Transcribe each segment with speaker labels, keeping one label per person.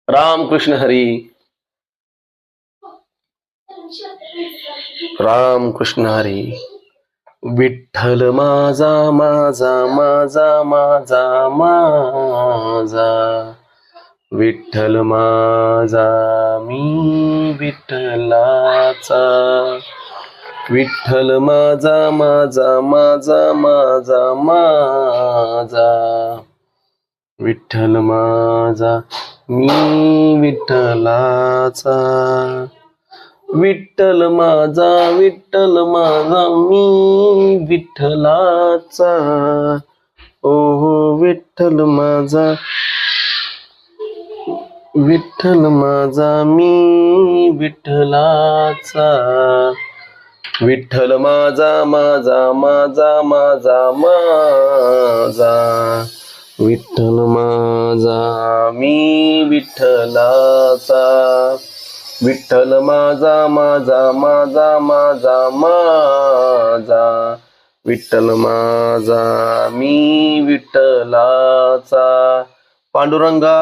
Speaker 1: राम कृष्ण हरी. राम कृष्ण हरी. विठ्ठल माझा माझा माझा माझा माझा, विठ्ठल माझा मी विठ्ठलाचा. विठ्ठल माझा माझा माझा माझा माझा, विठ्ठल माझा मी विठ्ठलाचा. विठ्ठल माझा मी विठ्ठलाचा. ओ विठ्ठल माझा मी विठ्ठलाचा. विठ्ठल माझा माझा माझा माझा माझा, विठ्ठल माझा मी विठ्ठलाचा. विठ्ठल माझा माझा माझा माझा माझा, विठ्ठल माझा मी विठ्ठलाचा. पांडुरंगा,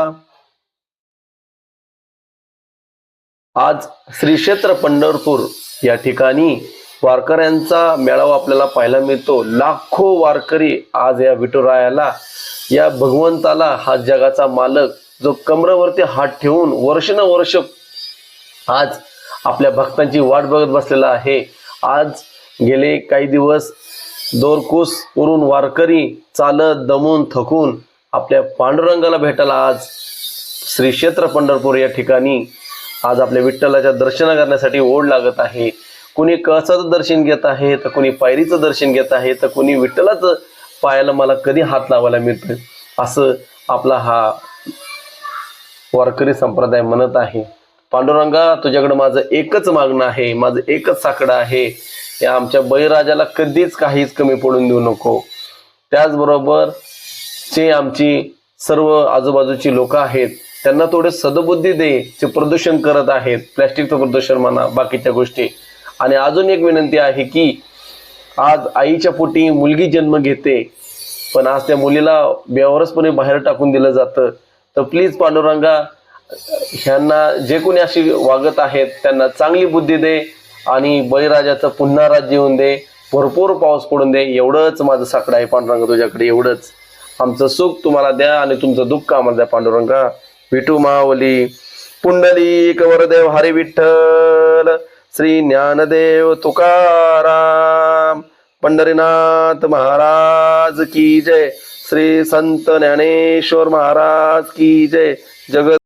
Speaker 1: आज श्री क्षेत्र पंढरपूर या ठिकाणी वारकऱ्यांचा मेळावा आपल्याला पाहायला मिळतो. लाखो वारकरी आज या विठुरायाला, या भगवंताला, हा जगाचा मालक जो कमरेवरती हात ठेवून वर्षानुवर्ष आज आपल्या भक्तांची वाट बघत बसलेला आहे. आज गेले काही दिवस दोरकूस वरून वारकरी चालत दमून थकून आपल्या पांडुरंगाला भेटायला आज श्री क्षेत्र पंढरपूर या ठिकाणी आज आपल्या विठ्ठलाच्या दर्शन करण्यासाठी ओढ लागत आहे. कुणी कळसाचं दर्शन घेत आहे, तर कुणी पायरीचं दर्शन घेत आहे, तर कुणी विठ्ठलाचं पायाला मला कधी हात लावायला मिळतं असं आपला हा वारकरी संप्रदाय म्हणत आहे. पांडुरंगा, तुझ्याकडे माझं एकच मागणं आहे, माझं एकच साकडं आहे. या आमच्या बळीराजाला कधीच काहीच कमी पडून देऊ नको. त्याचबरोबर जे आमची सर्व आजूबाजूची लोक आहेत त्यांना थोडे सद्बुद्धी दे, जे प्रदूषण करत आहेत, प्लॅस्टिकचं प्रदूषण म्हणा, बाकीच्या गोष्टी. आणि अजून एक विनंती आहे की आज आईच्या पोटी मुलगी जन्म घेते, पण आज त्या मुलीला बेवारसपणे बाहेर टाकून दिलं जातं. तर प्लीज पांडुरंगा, ह्यांना जे कोणी अशी वागत आहेत त्यांना चांगली बुद्धी दे आणि बळीराजाचं पुन्हा राज्य येऊन दे, भरपूर पाऊस पडून दे. एवढंच माझं साकडं आहे पांडुरंगा तुझ्याकडे. एवढंच आमचं सुख तुम्हाला द्या आणि तुमचं दुःख आम्हाला द्या पांडुरंगा. विठू माऊली, पुंडलिक वरदेव हरी विठ्ठल, श्री ज्ञानदेव तुकाराम, पंढरीनाथ महाराज की जय, श्री संत ज्ञानेश्वर महाराज की जय. जगत